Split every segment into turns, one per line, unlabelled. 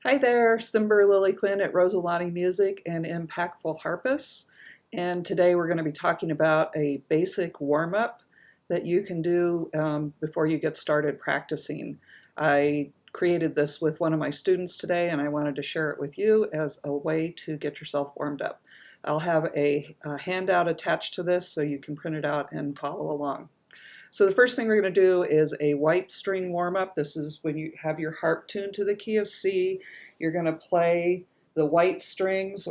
Hi there, Simber Lily Quinn at Rosalani Music and Impactful Harpists. And today we're going to be talking about a basic warm-up that you can do before you get started practicing. I created this with one of my students today and I wanted to share it with you as a way to get yourself warmed up. I'll have a handout attached to this so you can print it out and follow along. So the first thing we're going to do is a white string warm-up. This is when you have your harp tuned to the key of C. You're going to play the white strings,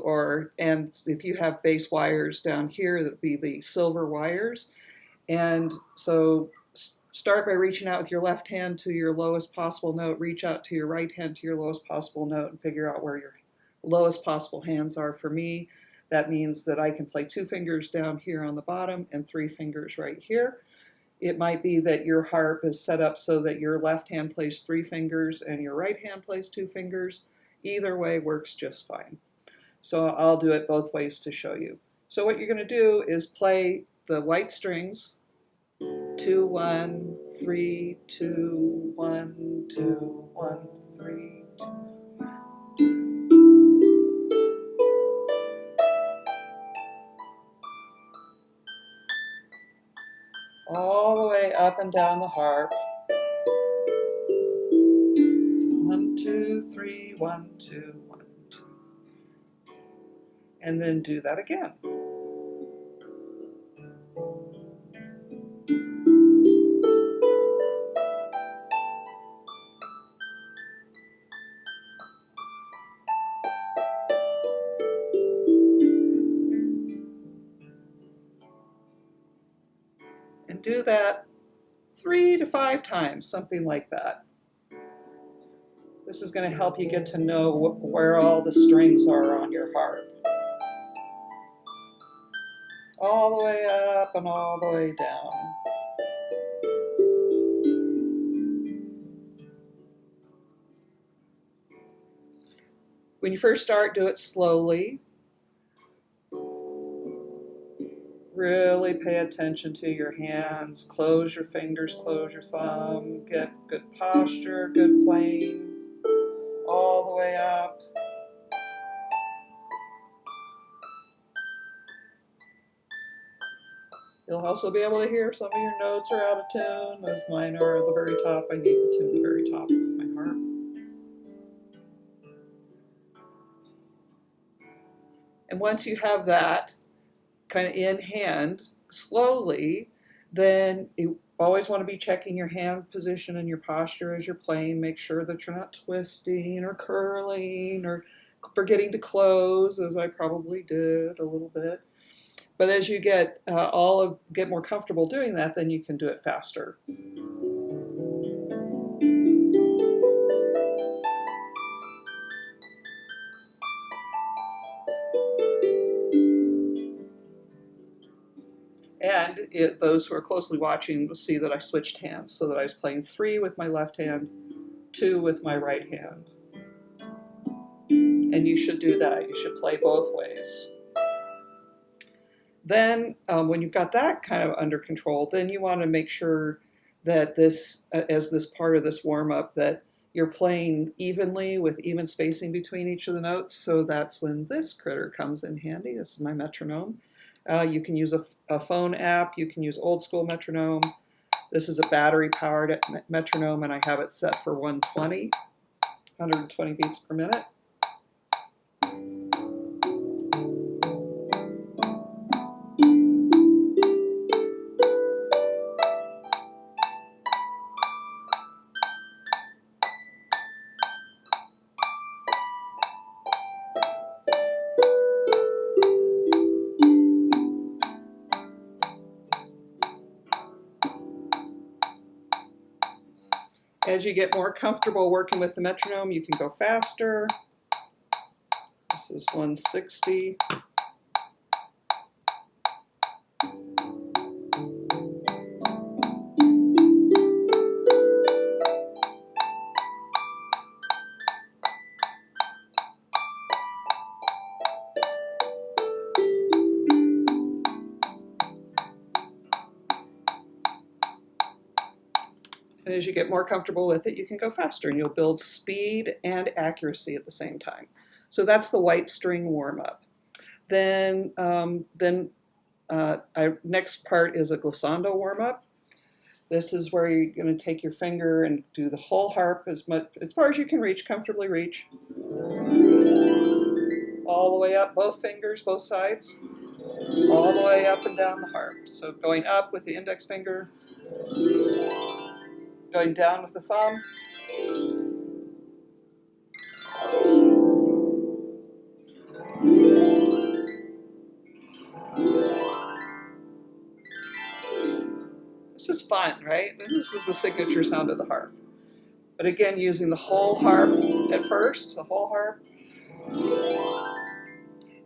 and if you have bass wires down here, that would be the silver wires. And so start by reaching out with your left hand to your lowest possible note, reach out to your right hand to your lowest possible note, and figure out where your lowest possible hands are. For me, that means that I can play 2 fingers down here on the bottom and 3 fingers right here. It might be that your harp is set up so that your left hand plays 3 fingers and your right hand plays 2 fingers. Either way works just fine. So I'll do it both ways to show you. So what you're going to do is play the white strings 2, 1, 3, 2, 1, 2, 1, 3, 2. All the way up and down the harp. 1, 2, 3, 1, 2, 1, 2. And then do that again. And do that 3 to 5 times, something like that. This is going to help you get to know where all the strings are on your harp. All the way up and all the way down. When you first start, do it slowly. Really pay attention to your hands. Close your fingers, close your thumb. Get good posture, good playing. All the way up. You'll also be able to hear some of your notes are out of tune, as mine are at the very top. I need to tune the very top of my harp. And once you have that kind of in hand, slowly, then you always want to be checking your hand position and your posture as you're playing. Make sure that you're not twisting or curling or forgetting to close, as I probably did a little bit. But as you get get more comfortable doing that, then you can do it faster. And those who are closely watching will see that I switched hands, so that I was playing 3 with my left hand, 2 with my right hand. And you should do that. You should play both ways. Then when you've got that kind of under control, then you want to make sure that as this part of this warm-up, that you're playing evenly with even spacing between each of the notes. So that's when this critter comes in handy. This is my metronome. You can use a phone app. You can use old school metronome. This is a battery-powered metronome, and I have it set for 120 beats per minute. As you get more comfortable working with the metronome, you can go faster. This is 160. And as you get more comfortable with it, you can go faster and you'll build speed and accuracy at the same time. So that's the white string warm-up. Then, our next part is a glissando warm-up. This is where you're going to take your finger and do the whole harp as far as you can reach, comfortably reach. All the way up, both fingers, both sides. All the way up and down the harp. So going up with the index finger, going down with the thumb. This is fun, right? This is the signature sound of the harp. But again, using the whole harp at first, the whole harp.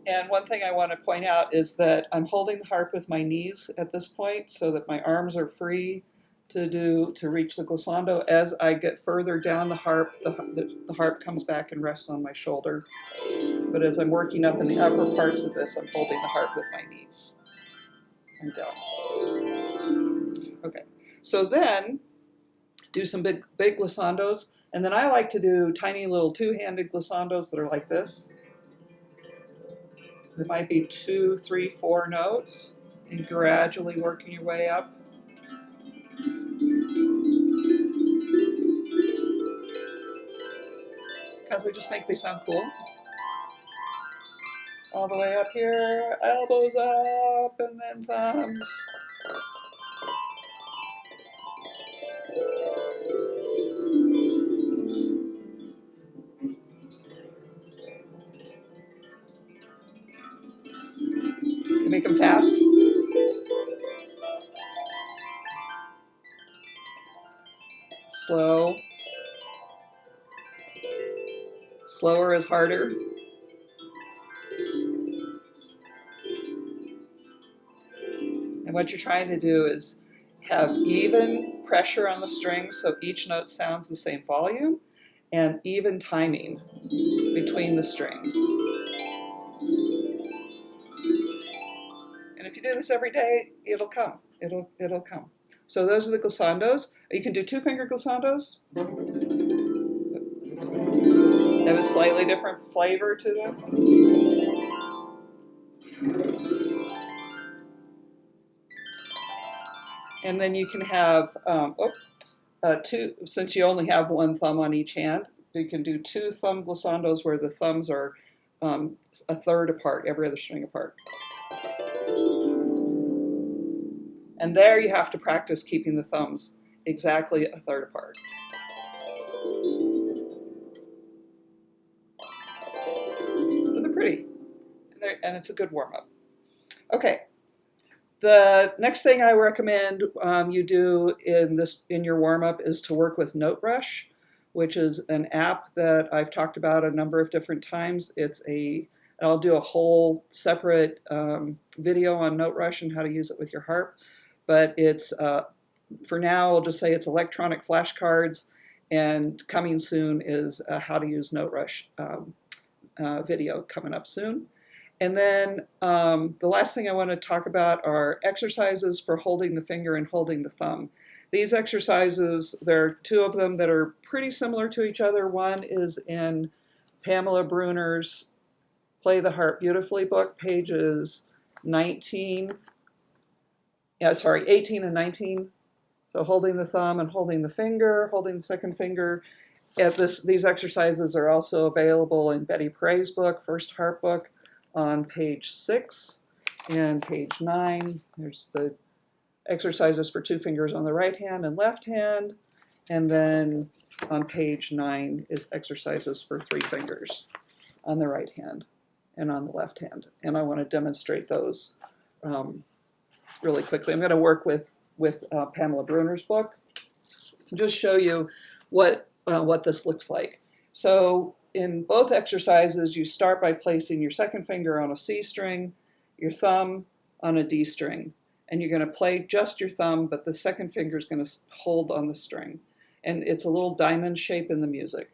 And one thing I want to point out is that I'm holding the harp with my knees at this point so that my arms are free to reach the glissando. As I get further down the harp, the harp comes back and rests on my shoulder. But as I'm working up in the upper parts of this, I'm holding the harp with my knees. And down. Okay, so then do some big glissandos, and then I like to do tiny little two-handed glissandos that are like this. There might be 2, 3, 4 notes, and gradually working your way up. Because I just think they sound cool. All the way up here, elbows up, and then thumbs. Make them fast. Slow. Slower is harder. And what you're trying to do is have even pressure on the strings so each note sounds the same volume, and even timing between the strings. And if you do this every day, it'll come. It'll come. So those are the glissandos. You can do two-finger glissandos. They have a slightly different flavor to them. And then you can have two, since you only have one thumb on each hand, you can do 2 thumb glissandos where the thumbs are a third apart, every other string apart. And there you have to practice keeping the thumbs exactly a third apart. But they're pretty, and it's a good warm-up. Okay, the next thing I recommend you do in your warm-up is to work with NoteRush, which is an app that I've talked about a number of different times. I'll do a whole separate video on NoteRush and how to use it with your harp. But it's, for now, I'll just say it's electronic flashcards, and coming soon is how to use NoteRush video coming up soon. And then the last thing I want to talk about are exercises for holding the finger and holding the thumb. These exercises, there are 2 of them that are pretty similar to each other. One is in Pamela Bruner's Play the Harp Beautifully book, pages 18 and 19. So holding the thumb and holding the finger, holding the second finger. These exercises are also available in Betty Prey's book, First Harp book, on page 6 and page 9. There's the exercises for 2 fingers on the right hand and left hand. And then on page 9 is exercises for 3 fingers on the right hand and on the left hand. And I want to demonstrate those really quickly. I'm going to work with Pamela Bruner's book and just show you what this looks like. So in both exercises, you start by placing your second finger on a C string, your thumb on a D string, and you're going to play just your thumb, but the second finger is going to hold on the string. And it's a little diamond shape in the music.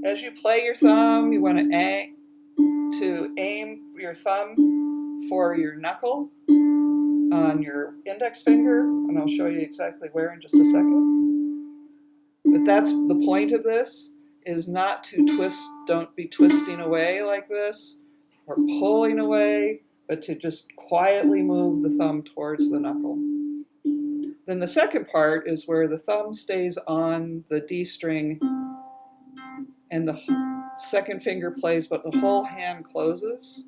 As you play your thumb, you want to to aim your thumb for your knuckle on your index finger, and I'll show you exactly where in just a second. But that's the point of this, is not to twist, don't be twisting away like this or pulling away, but to just quietly move the thumb towards the knuckle. Then the second part is where the thumb stays on the D string and the second finger plays, but the whole hand closes.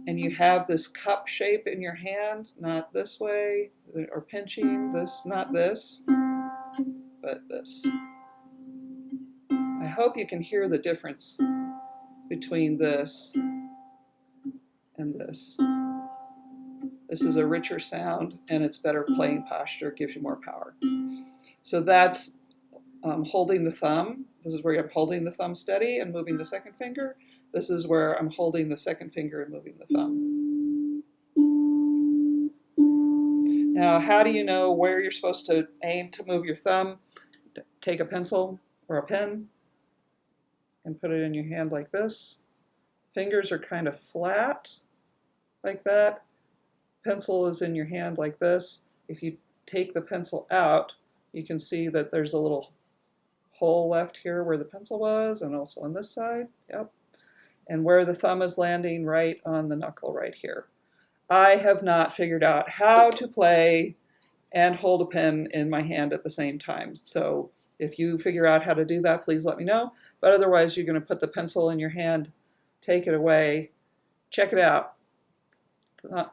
And you have this cup shape in your hand, not this way, or pinching, this, not this, but this. I hope you can hear the difference between this and this. This is a richer sound, and it's better playing posture, gives you more power. So that's holding the thumb. This is where I'm holding the thumb steady and moving the second finger. This is where I'm holding the second finger and moving the thumb. Now, how do you know where you're supposed to aim to move your thumb? Take a pencil or a pen and put it in your hand like this. Fingers are kind of flat, like that. Pencil is in your hand like this. If you take the pencil out, you can see that there's a little hole left here where the pencil was, and also on this side. Yep. And where the thumb is landing right on the knuckle right here. I have not figured out how to play and hold a pen in my hand at the same time. So if you figure out how to do that, please let me know. But otherwise, you're going to put the pencil in your hand, take it away, check it out.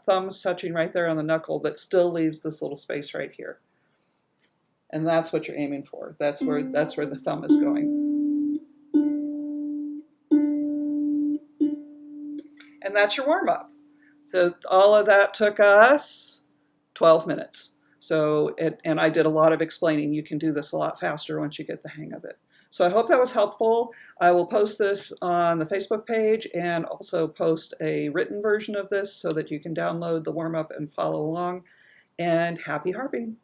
Thumb's touching right there on the knuckle. That still leaves this little space right here. And that's what you're aiming for. That's where the thumb is going. And that's your warm-up. So all of that took us 12 minutes. So and I did a lot of explaining. You can do this a lot faster once you get the hang of it. So I hope that was helpful. I will post this on the Facebook page and also post a written version of this so that you can download the warm-up and follow along. And happy harping.